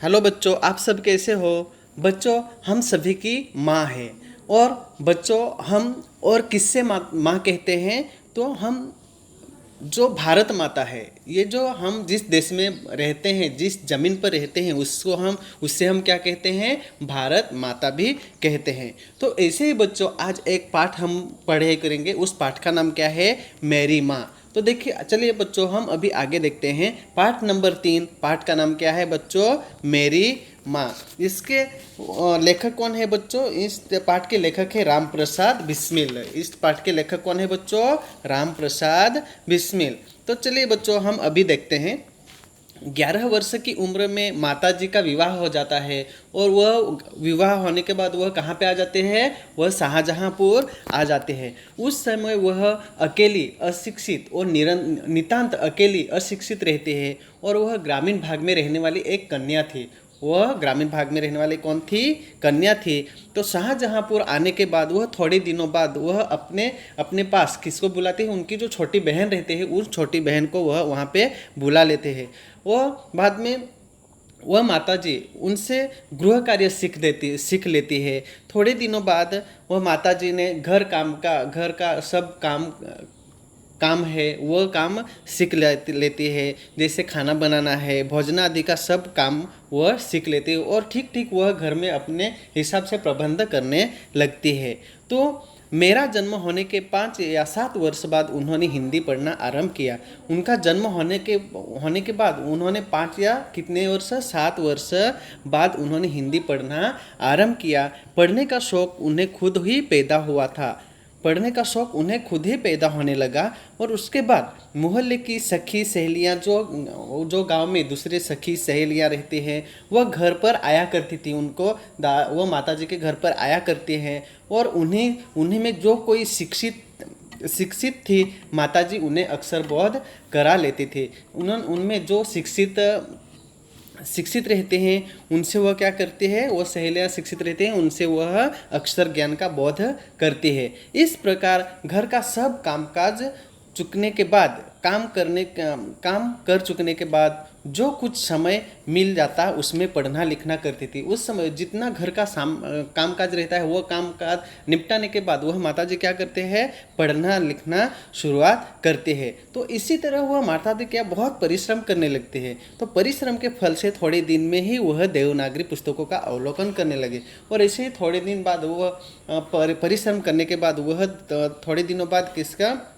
Hello बच्चों, आप सब कैसे हो। बच्चों, हम सभी की माँ है। और बच्चों, हम और किससे माँ कहते हैं तो हम जो भारत माता है, ये जो हम जिस देश में रहते हैं, जिस जमीन पर रहते हैं, उससे हम क्या कहते हैं, भारत माता भी कहते हैं। तो ऐसे ही बच्चों, आज एक पाठ हम पढ़े करेंगे। उस पाठ का नाम क्या है, मेरी माँ। तो देखिए, चलिए बच्चों, हम अभी आगे देखते हैं। पाठ नंबर 3, पाठ का नाम क्या है बच्चों, मेरी माँ। इसके लेखक कौन है बच्चों, इस पाठ के लेखक है राम प्रसाद बिस्मिल। इस पाठ के लेखक कौन है बच्चों, राम प्रसाद बिस्मिल। तो चलिए बच्चों, हम अभी देखते हैं। 11 वर्ष की उम्र में माता जी का विवाह हो जाता है। और वह विवाह होने के बाद वह कहाँ पे आ जाते हैं, वह शाहजहाँपुर आ जाते हैं। उस समय वह अकेली, अशिक्षित और नितांत अकेली अशिक्षित रहते हैं। और वह ग्रामीण भाग में रहने वाली एक कन्या थी। वह ग्रामीण भाग में रहने वाली कौन थी, कन्या थी। तो शाहजहाँपुर आने के बाद वह थोड़े दिनों बाद वह अपने अपने पास किसको बुलाते हैं, उनकी जो छोटी बहन रहते हैं, उस छोटी बहन को वह वहाँ पे बुला लेते हैं। वह बाद में वह माता जी उनसे गृह कार्य सीख लेती है। थोड़े दिनों बाद वह माता जी ने घर का सब काम काम है, वह काम सीख लेती है। जैसे खाना बनाना है, भोजन आदि का सब काम वह सीख लेती है। और ठीक ठीक वह घर में अपने हिसाब से प्रबंध करने लगती है। तो मेरा जन्म होने के 5 या 7 वर्ष बाद उन्होंने हिंदी पढ़ना आरंभ किया। उनका जन्म होने के बाद उन्होंने 5 या कितने वर्ष 7 वर्ष बाद उन्होंने हिंदी पढ़ना आरंभ किया। पढ़ने का शौक़ उन्हें खुद ही पैदा हुआ था। पढ़ने का शौक़ उन्हें खुद ही पैदा होने लगा। और उसके बाद मोहल्ले की सखी सहेलियाँ, जो गांव में दूसरे सखी सहेलियाँ रहती हैं, वह घर पर आया करती थी। वो माता जी के घर पर आया करती हैं। और उन्हीं उन्हीं में जो कोई शिक्षित थी, माताजी उन्हें अक्सर बोध करा लेती थी। उनमें जो शिक्षित रहते हैं, उनसे वह क्या करते हैं, वह सहेलियाँ शिक्षित रहते हैं, उनसे वह अक्षर ज्ञान का बोध करती है। इस प्रकार घर का सब कामकाज चुकने के बाद काम कर चुकने के बाद जो कुछ समय मिल जाता उसमें पढ़ना लिखना करती थी। उस समय जितना घर का कामकाज रहता है, वो कामकाज निपटाने के बाद वह माता जी क्या करते हैं, पढ़ना लिखना शुरुआत करते हैं। तो इसी तरह वह माता जी क्या बहुत परिश्रम करने लगते हैं। तो परिश्रम के फल से थोड़े दिन में ही वह देवनागरी पुस्तकों का अवलोकन करने लगे। और ऐसे ही थोड़े दिन बाद वह परिश्रम करने के बाद वह थोड़े दिनों बाद किसका,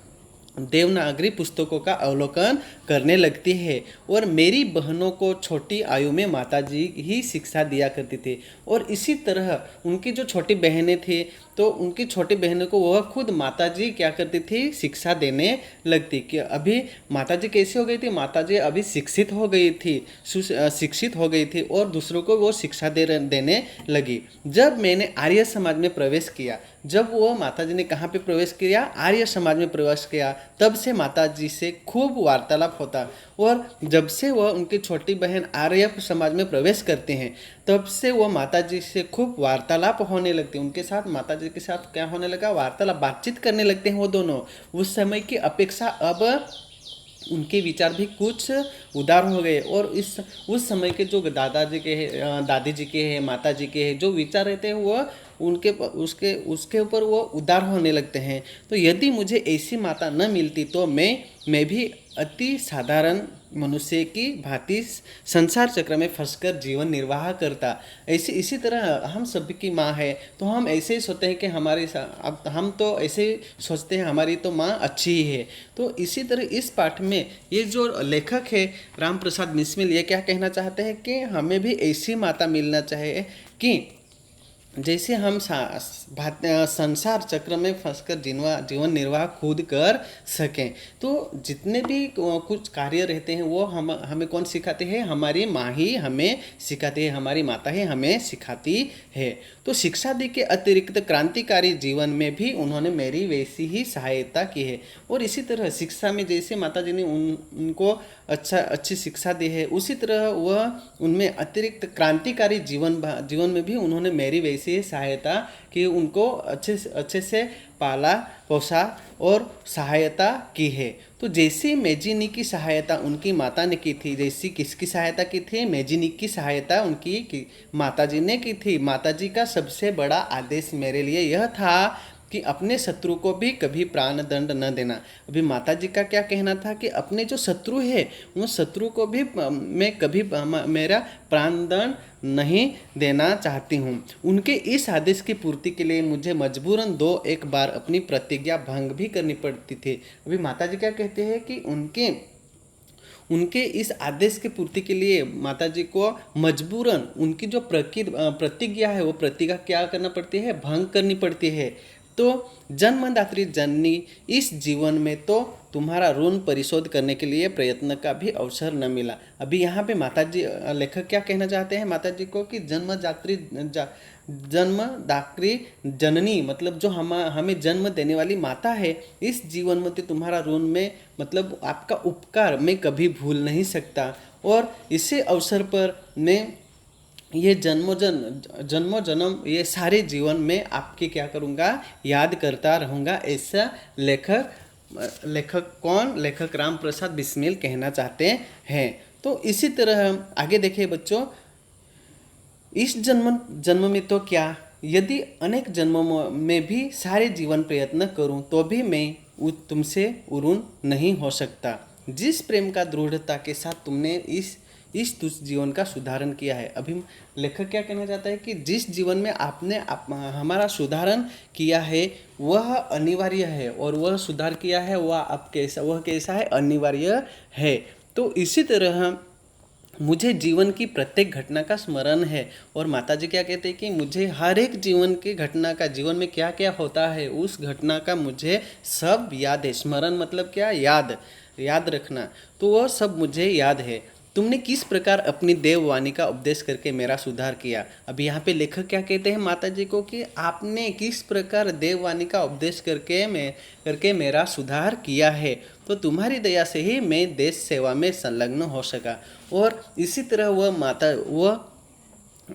देवनागरी पुस्तकों का अवलोकन करने लगती है। और मेरी बहनों को छोटी आयु में माताजी ही शिक्षा दिया करती थी। और इसी तरह उनकी जो छोटी बहनें थी, तो उनकी छोटी बहनों को वह खुद माताजी क्या करती थी, शिक्षा देने लगती। कि अभी माताजी कैसी हो गई थी, माताजी अभी शिक्षित हो गई थी, शिक्षित हो गई थी और दूसरों को वो शिक्षा देने लगी। जब मैंने आर्य समाज में प्रवेश किया, जब वो माताजी ने कहाँ पे प्रवेश किया, आर्य समाज में प्रवेश किया, तब से माताजी से खूब वार्तालाप होता। और जब से वह उनकी छोटी बहन आर्य समाज में प्रवेश करते हैं, तब से वह माताजी से खूब वार्तालाप होने लगते हैं। उनके साथ, माताजी के साथ क्या होने लगा, वार्तालाप, बातचीत करने लगते हैं वो दोनों। उस समय की अपेक्षा अब उनके विचार भी कुछ उदार हो गए। और उस समय के जो दादाजी के हैं, दादी जी के हैं, माता जी के हैं, जो विचार रहते हैं, वह उनके उसके ऊपर वो उदार होने लगते हैं। तो यदि मुझे ऐसी माता न मिलती तो मैं भी अति साधारण मनुष्य की भांति संसार चक्र में फंसकर जीवन निर्वाह करता। ऐसे इसी तरह हम सभी की माँ है, तो हम ऐसे ही सोचते हैं कि अब हम तो ऐसे ही सोचते हैं हमारी तो माँ अच्छी ही है। तो इसी तरह इस पाठ में ये जो लेखक है राम प्रसाद बिस्मिल, ये क्या कहना चाहते हैं कि हमें भी ऐसी माता मिलना चाहिए कि जैसे हम संसार चक्र में फंसकर जीवन निर्वाह खुद कर सकें। तो जितने भी कुछ कार्य रहते हैं, वो हमें कौन सिखाते हैं, हमारी माँ ही हमें सिखाती है, हमारी माता ही हमें सिखाती है। तो शिक्षा दी के अतिरिक्त क्रांतिकारी जीवन में भी उन्होंने मेरी वैसी ही सहायता की है। और इसी तरह शिक्षा में जैसे माता जी ने उनको अच्छी शिक्षा दी है, उसी तरह वह उनमें अतिरिक्त क्रांतिकारी जीवन में भी उन्होंने मेरी वैसी ऐसी सहायता कि उनको अच्छे से पाला पोसा और सहायता की है। तो जैसी मेजिनी की सहायता उनकी माता ने की थी, जैसी किसकी सहायता की थी, मेजिनी की सहायता उनकी माता जी ने की थी। माता जी का सबसे बड़ा आदेश मेरे लिए यह था कि अपने शत्रु को भी कभी प्राण दंड न देना। अभी माता जी का क्या कहना था कि अपने जो शत्रु है उन शत्रु को भी मैं कभी मेरा प्राण दंड नहीं देना चाहती हूँ। उनके इस आदेश की पूर्ति के लिए मुझे मजबूरन 2-1 बार अपनी प्रतिज्ञा भंग भी करनी पड़ती थी। अभी माता जी क्या कहते हैं कि उनके इस आदेश की पूर्ति के लिए माता जी को मजबूरन उनकी जो प्रतिज्ञा है वो प्रतिज्ञा क्या करना पड़ती है, भंग करनी पड़ती है। तो जन्मदात्री जननी, इस जीवन में तो तुम्हारा ऋण परिशोध करने के लिए प्रयत्न का भी अवसर न मिला। अभी यहाँ पे माता जी, लेखक क्या कहना चाहते हैं माता जी को कि जन्मदात्री जननी मतलब जो हमें जन्म देने वाली माता है, इस जीवन में तो तुम्हारा ऋण में मतलब आपका उपकार मैं कभी भूल नहीं सकता। और इसी अवसर पर मैं ये जन्मों जन्म ये सारे जीवन में आपके क्या करूँगा, याद करता रहूँगा। ऐसा लेखक राम प्रसाद बिस्मिल कहना चाहते हैं। तो इसी तरह आगे देखिए बच्चों, इस जन्म में तो क्या, यदि अनेक जन्मों में भी सारे जीवन प्रयत्न करूं तो भी मैं तुमसे ऋण नहीं हो सकता। जिस प्रेम का दृढ़ता के साथ तुमने इस जीवन का सुधारण किया है। अभी लेखक क्या कहना चाहता है कि जिस जीवन में आपने हमारा सुधारण किया है वह अनिवार्य है, और वह सुधार किया है वह कैसा है, अनिवार्य है। तो इसी तरह मुझे जीवन की प्रत्येक घटना का स्मरण है। और माताजी क्या कहते हैं कि मुझे हर एक जीवन की घटना का, जीवन में क्या क्या होता है उस घटना का मुझे सब याद है। स्मरण मतलब क्या, याद रखना। तो वह सब मुझे याद है। तुमने किस प्रकार अपनी देववाणी का उपदेश करके मेरा सुधार किया। अब यहाँ पे लेखक क्या कहते हैं माता जी को कि आपने किस प्रकार देववाणी का उपदेश करके मेरा सुधार किया है। तो तुम्हारी दया से ही मैं देश सेवा में संलग्न हो सका। और इसी तरह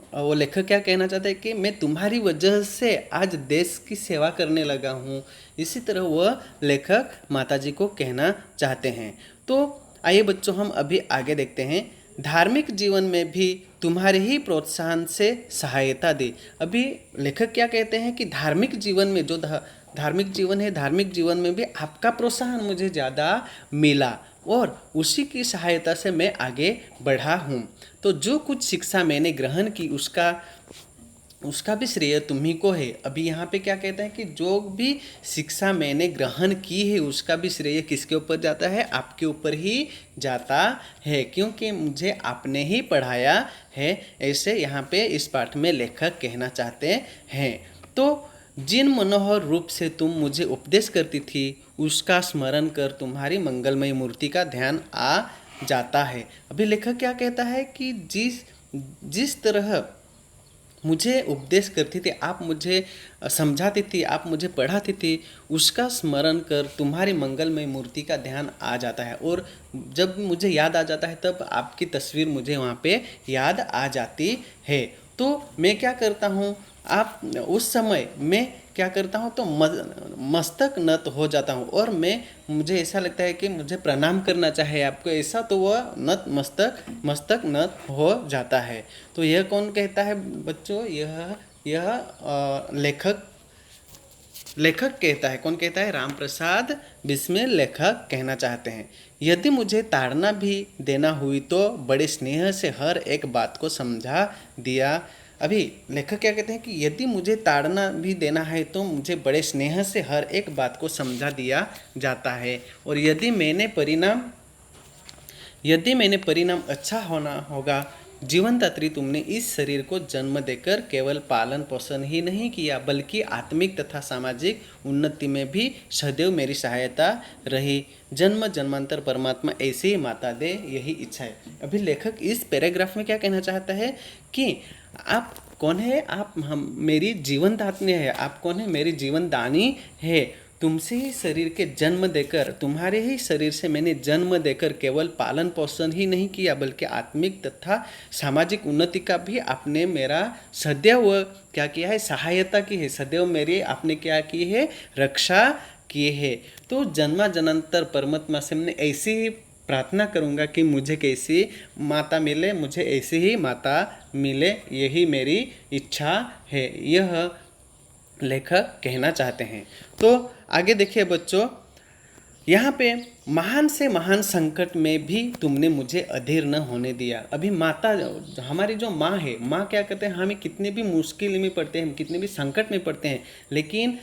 वो लेखक क्या कहना चाहता है कि मैं तुम्हारी वजह से आज देश की सेवा करने लगा हूँ। इसी तरह वह लेखक माताजी को कहना चाहते हैं। तो आइए बच्चों हम अभी आगे देखते हैं। धार्मिक जीवन में भी तुम्हारे ही प्रोत्साहन से सहायता दी। अभी लेखक क्या कहते हैं कि धार्मिक जीवन में जो धार्मिक जीवन है, धार्मिक जीवन में भी आपका प्रोत्साहन मुझे ज़्यादा मिला और उसी की सहायता से मैं आगे बढ़ा हूँ। तो जो कुछ शिक्षा मैंने ग्रहण की उसका भी श्रेय तुम्ही को है। अभी यहाँ पे क्या कहते हैं कि जो भी शिक्षा मैंने ग्रहण की है उसका भी श्रेय किसके ऊपर जाता है, आपके ऊपर ही जाता है, क्योंकि मुझे आपने ही पढ़ाया है। ऐसे यहाँ पे इस पाठ में लेखक कहना चाहते हैं। तो जिन मनोहर रूप से तुम मुझे उपदेश करती थी उसका स्मरण कर तुम्हारी मंगलमय मूर्ति का ध्यान आ जाता है। अभी लेखक क्या कहता है कि जिस तरह मुझे उपदेश करती थी, आप मुझे समझाती थी, आप मुझे पढ़ाती थी, उसका स्मरण कर तुम्हारी मंगलमय मूर्ति का ध्यान आ जाता है। और जब मुझे याद आ जाता है तब आपकी तस्वीर मुझे वहाँ पे याद आ जाती है। तो मैं क्या करता हूँ, आप उस समय मैं क्या करता हूँ तो मस्तक नत हो जाता हूँ, और मुझे ऐसा लगता है कि मुझे प्रणाम करना चाहिए आपको, ऐसा तो वह मस्तक नत हो जाता है। तो यह कौन कहता है बच्चों, यह लेखक कहता है। कौन कहता है, राम प्रसाद बिस्मिल लेखक कहना चाहते हैं। यदि मुझे ताड़ना भी देना हुई तो बड़े स्नेह से हर एक बात को समझा दिया। अभी लेखक क्या कहते हैं कि यदि मुझे ताड़ना भी देना है तो मुझे बड़े स्नेह से हर एक बात को समझा दिया जाता है। और यदि मैंने परिणाम अच्छा होना होगा, जीवनदात्री तुमने इस शरीर को जन्म देकर केवल पालन पोषण ही नहीं किया बल्कि आत्मिक तथा सामाजिक उन्नति में भी सदैव मेरी सहायता रही। जन्म जन्मांतर परमात्मा ऐसे ही माता दे, यही इच्छा है। अभी लेखक इस पैराग्राफ में क्या कहना चाहता है कि आप कौन है, आप मेरी जीवनदात्री है, आप कौन है, मेरी जीवनदानी है। तुमसे ही शरीर के जन्म देकर, तुम्हारे ही शरीर से मैंने जन्म देकर केवल पालन पोषण ही नहीं किया, बल्कि आत्मिक तथा सामाजिक उन्नति का भी आपने मेरा सदैव क्या किया है, सहायता की है। सदैव मेरी आपने क्या की है, रक्षा की है। तो जन्मा जन्मांतर परमात्मा से मैं ऐसी ही प्रार्थना करूँगा कि मुझे कैसी माता मिले, मुझे ऐसी ही माता मिले, यही मेरी इच्छा है, यह लेखक कहना चाहते हैं। तो आगे देखिए बच्चों, यहाँ पे महान से महान संकट में भी तुमने मुझे अधीर न होने दिया। अभी माता, हमारी जो माँ है, माँ क्या करते हैं, हमें कितने भी मुश्किल में पड़ते हैं, हम कितने भी संकट में पड़ते हैं, लेकिन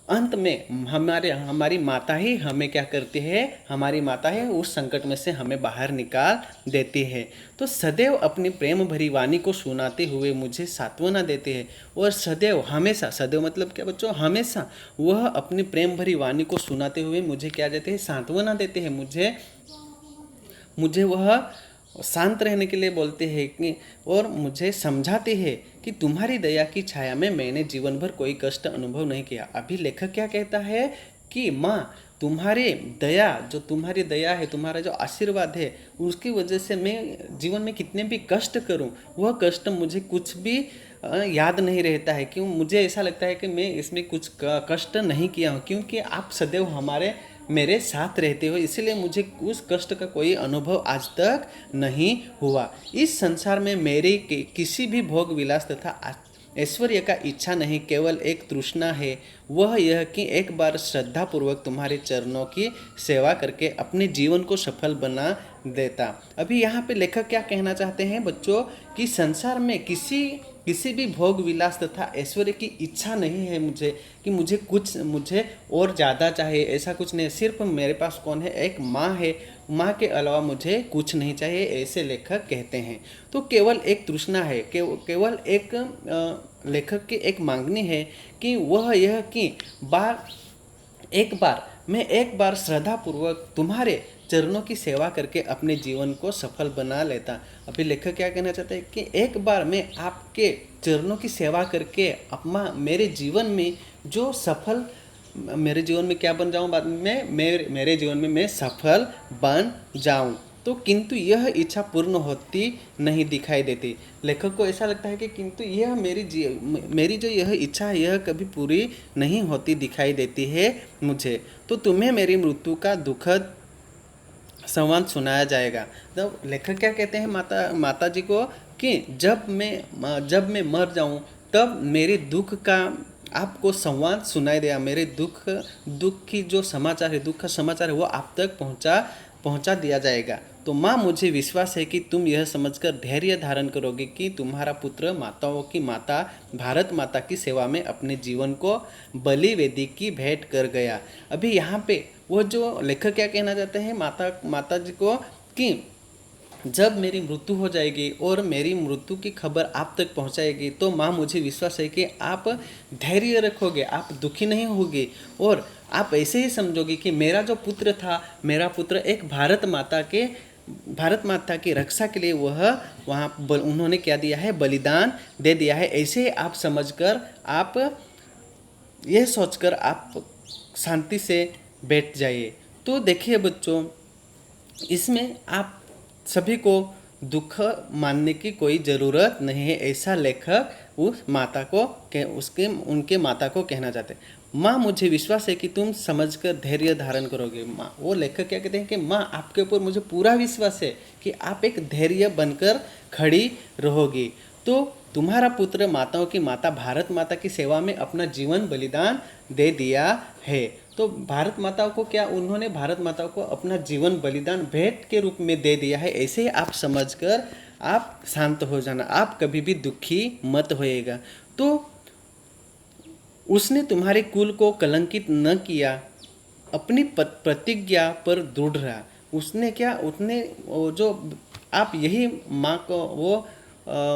अंत में हमारी माता ही हमें क्या करती है, हमारी माता है उस संकट में से हमें बाहर निकाल देती है। तो सदैव अपनी प्रेम भरी वाणी को सुनाते हुए मुझे सांत्वना देते हैं, और सदैव, हमेशा, सदैव मतलब क्या बच्चों, हमेशा वह अपनी प्रेम भरी वाणी को सुनाते हुए मुझे क्या देते हैं, सांत्वना देते हैं। मुझे वह शांत रहने के लिए बोलते हैं कि, और मुझे समझाते हैं कि तुम्हारी दया की छाया में मैंने जीवन भर कोई कष्ट अनुभव नहीं किया। अभी लेखक क्या कहता है कि माँ, तुम्हारी दया, जो तुम्हारी दया है, तुम्हारा जो आशीर्वाद है, उसकी वजह से मैं जीवन में कितने भी कष्ट करूं, वह कष्ट मुझे कुछ भी याद नहीं रहता है। क्यों, मुझे ऐसा लगता है कि मैं इसमें कुछ कष्ट नहीं किया हूँ, क्योंकि आप सदैव मेरे साथ रहते हो, इसलिए मुझे उस कष्ट का कोई अनुभव आज तक नहीं हुआ। इस संसार में मेरे किसी भी भोग विलास तथा ऐश्वर्य का इच्छा नहीं, केवल एक तृष्णा है, वह यह कि एक बार श्रद्धापूर्वक तुम्हारे चरणों की सेवा करके अपने जीवन को सफल बना देता। अभी यहाँ पे लेखक क्या कहना चाहते हैं बच्चों, कि संसार में किसी भी भोग विलास तथा ऐश्वर्य की इच्छा नहीं है मुझे, कि मुझे और ज़्यादा चाहिए, ऐसा कुछ नहीं। सिर्फ मेरे पास कौन है, एक माँ है, माँ के अलावा मुझे कुछ नहीं चाहिए, ऐसे लेखक कहते हैं। तो केवल एक तृष्णा है, केवल एक लेखक की एक मांगनी है कि वह यह कि मैं एक बार श्रद्धापूर्वक तुम्हारे चरणों की सेवा करके अपने जीवन को सफल बना लेता। अभी लेखक क्या कहना चाहते हैं कि एक बार मैं आपके चरणों की सेवा करके मेरे जीवन में जो सफल, मेरे जीवन में क्या बन जाऊं, बाद में मेरे जीवन में मैं सफल बन जाऊं। तो किंतु यह इच्छा पूर्ण होती नहीं दिखाई देती। लेखक को ऐसा लगता है कि किंतु यह मेरी जो यह इच्छा है, यह कभी पूरी नहीं होती दिखाई देती है मुझे। तो तुम्हें मेरी मृत्यु का दुखद संवाद सुनाया जाएगा। तो लेखक क्या कहते हैं माता जी को, कि जब मैं मर जाऊं, तब मेरे दुख का आपको संवाद सुनाई देगा, मेरे दुख की जो समाचार है, दुख का समाचार है, वो आप तक पहुंचा दिया जाएगा। तो माँ, मुझे विश्वास है कि तुम यह समझकर धैर्य धारण करोगे कि तुम्हारा पुत्र माताओं की माता, भारत माता की सेवा में अपने जीवन को बलि वेदी की भेंट कर गया। अभी यहाँ पे वो जो लेखक क्या कहना चाहते हैं माता जी को, कि जब मेरी मृत्यु हो जाएगी और मेरी मृत्यु की खबर आप तक पहुंचाएगी, तो माँ, मुझे विश्वास है कि आप धैर्य रखोगे, आप दुखी नहीं होगे, और आप ऐसे ही समझोगे कि मेरा जो पुत्र था, मेरा पुत्र एक भारत माता की रक्षा के लिए उन्होंने क्या दिया है, बलिदान दे दिया है। ऐसे ही आप समझकर, आप यह सोचकर आप शांति से बैठ जाइए। तो देखिए बच्चों, इसमें आप सभी को दुख मानने की कोई ज़रूरत नहीं है, ऐसा लेखक उस माता को उनके माता को कहना चाहते हैं। माँ, मुझे विश्वास है कि तुम समझकर धैर्य धारण करोगे। माँ, वो लेखक क्या कहते हैं कि माँ, आपके ऊपर मुझे पूरा विश्वास है कि आप एक धैर्य बनकर खड़ी रहोगी। तो तुम्हारा पुत्र माताओं की माता, भारत माता की सेवा में अपना जीवन बलिदान दे दिया है। तो भारत माताओं को उन्होंने भारत माताओं को अपना जीवन बलिदान भेंट के रूप में दे दिया है। ऐसे ही आप समझकर आप शांत हो जाना, आप कभी भी दुखी मत होइएगा। तो उसने तुम्हारे कुल को कलंकित न किया, अपनी प्रतिज्ञा पर दृढ़ रहा। उसने जो आप यही माँ को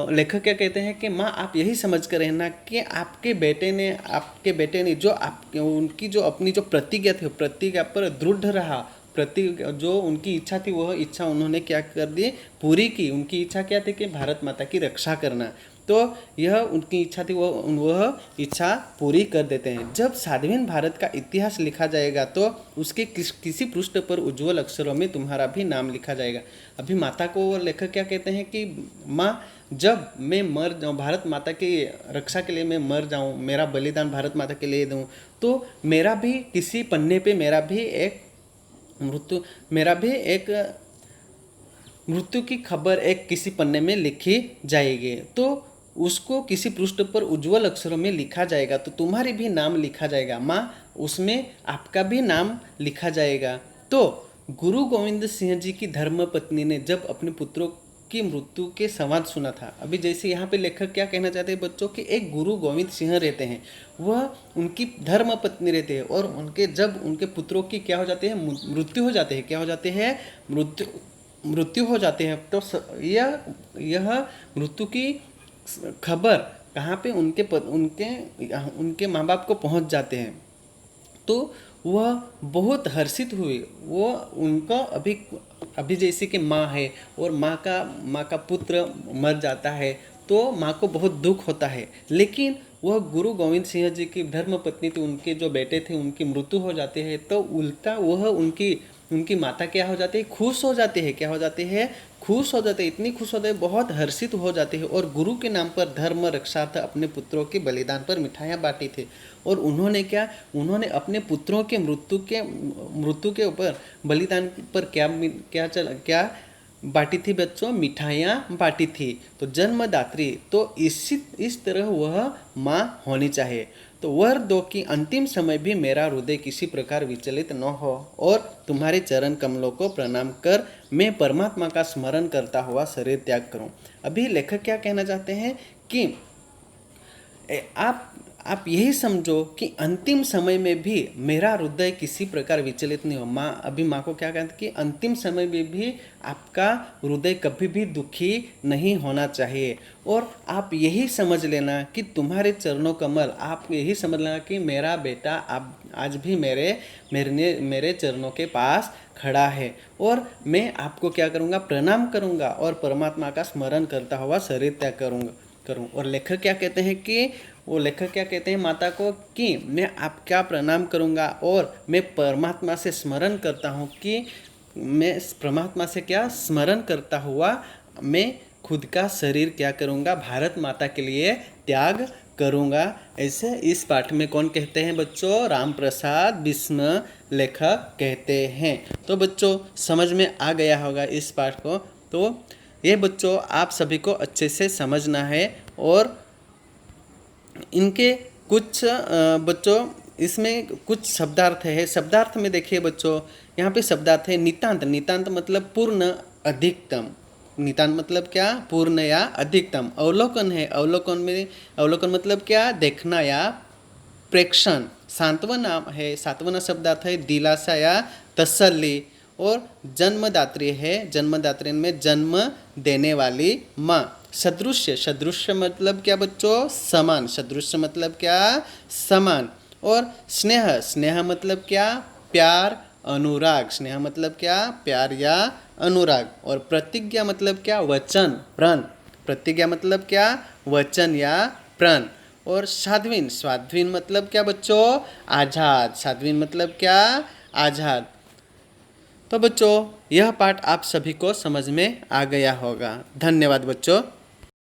लेखक क्या कहते हैं कि माँ, आप यही समझ कर रहना कि आपके बेटे ने जो उनकी जो अपनी जो प्रतिज्ञा थी, प्रतिज्ञा पर दृढ़ रहा। जो उनकी इच्छा थी, वह इच्छा उन्होंने क्या कर दी, पूरी की। उनकी इच्छा क्या थी कि भारत माता की रक्षा करना। तो यह उनकी इच्छा थी, वह इच्छा पूरी कर देते हैं। जब स्वाधीन भारत का इतिहास लिखा जाएगा तो उसके किसी पृष्ठ पर उज्ज्वल अक्षरों में तुम्हारा भी नाम लिखा जाएगा। अभी माता को लेखक क्या कहते हैं कि माँ, जब मैं मर जाऊँ, भारत माता की रक्षा के लिए मैं मर जाऊँ, मेरा बलिदान भारत माता के लिए दूँ, तो मेरा भी किसी पन्ने पे मेरा भी एक मृत्यु की खबर एक किसी पन्ने में लिखी जाएगी। तो उसको किसी पृष्ठ पर उज्ज्वल अक्षरों में लिखा जाएगा, तो तुम्हारी भी नाम लिखा जाएगा माँ, उसमें आपका भी नाम लिखा जाएगा। तो गुरु गोविंद सिंह जी की धर्म पत्नी ने जब अपने पुत्रों की मृत्यु के संवाद सुना था, अभी जैसे यहाँ पे लेखक क्या कहना चाहते हैं बच्चों कि एक गुरु गोविंद सिंह रहते हैं, वह उनकी धर्म पत्नी रहते हैं, और जब उनके पुत्रों की क्या हो जाते हैं, मृत्यु हो जाते हैं, क्या हो जाते हैं, मृत्यु हो जाते हैं, तो यह मृत्यु की खबर कहाँ पे उनके माँ बाप को पहुँच जाते हैं। तो वह बहुत हर्षित हुए। वो उनका अभी जैसे कि माँ है और माँ का पुत्र मर जाता है, तो माँ को बहुत दुख होता है, लेकिन वह गुरु गोविंद सिंह जी की धर्म पत्नी थी, उनके जो बेटे थे उनकी मृत्यु हो जाते हैं, तो उल्टा वह उनकी माता क्या हो जाती है, खुश हो जाते हैं, क्या हो जाते हैं, खुश हो जाते हैं, इतनी खुश होते हैं, बहुत हर्षित हो जाते हैं, और गुरु के नाम पर धर्म रक्षार्थ अपने पुत्रों के बलिदान पर मिठाइयाँ बांटी थी। और उन्होंने अपने पुत्रों के मृत्यु के ऊपर बलिदान पर क्या बांटी थी बच्चों, मिठाइयाँ बांटी थी। तो जन्मदात्री, तो इस तरह वह माँ होनी चाहिए। तो वर दो कि अंतिम समय भी मेरा हृदय किसी प्रकार विचलित न हो, और तुम्हारे चरण कमलों को प्रणाम कर मैं परमात्मा का स्मरण करता हुआ शरीर त्याग करूं। अभी लेखक क्या कहना चाहते हैं कि आप यही समझो कि अंतिम समय में भी मेरा हृदय किसी प्रकार विचलित नहीं हो। माँ को क्या कहते हैं कि अंतिम समय में भी आपका हृदय कभी भी दुखी नहीं होना चाहिए। और आप यही समझ लेना कि तुम्हारे चरणों कमल, आप यही समझ लेना कि मेरा बेटा आप आज भी मेरे चरणों के पास खड़ा है, और मैं आपको क्या करूँगा, प्रणाम करूँगा, और परमात्मा का स्मरण करता हुआ शरीर त्याग करूँ। और लेखक क्या कहते हैं माता को कि मैं आपका प्रणाम करूँगा, और मैं परमात्मा से स्मरण करता हूँ कि मैं परमात्मा से क्या स्मरण करता हुआ मैं खुद का शरीर क्या करूँगा, भारत माता के लिए त्याग करूँगा। ऐसे इस पाठ में कौन कहते हैं बच्चों, राम प्रसाद बिस्न लेखक कहते हैं। तो बच्चों समझ में आ गया होगा इस पाठ को। तो ये बच्चों आप सभी को अच्छे से समझना है, और इनके कुछ बच्चों इसमें कुछ शब्दार्थ है। शब्दार्थ में देखिए बच्चों, यहाँ पे शब्दार्थ है नितांत। नितांत मतलब पूर्ण, अधिकतम। नितांत मतलब क्या, पूर्ण या अधिकतम। अवलोकन है, अवलोकन मतलब क्या, देखना या प्रेक्षण। सांत्वना है, सांत्वना शब्दार्थ है दिलासा या तसल्ली। और जन्मदात्री है, जन्मदात्री में जन्म देने वाली माँ। सदृश्य मतलब क्या बच्चों, समान। सदृश्य मतलब क्या, समान। और स्नेह मतलब क्या, प्यार, अनुराग। स्नेह मतलब क्या, प्यार या अनुराग। और प्रतिज्ञा मतलब क्या, वचन, प्रण। प्रतिज्ञा मतलब क्या, वचन या प्रण। और स्वाधीन मतलब क्या बच्चों, आज़ाद। स्वाधीन मतलब क्या, आज़ाद। तो बच्चों यह पाठ आप सभी को समझ में आ गया होगा। धन्यवाद बच्चों।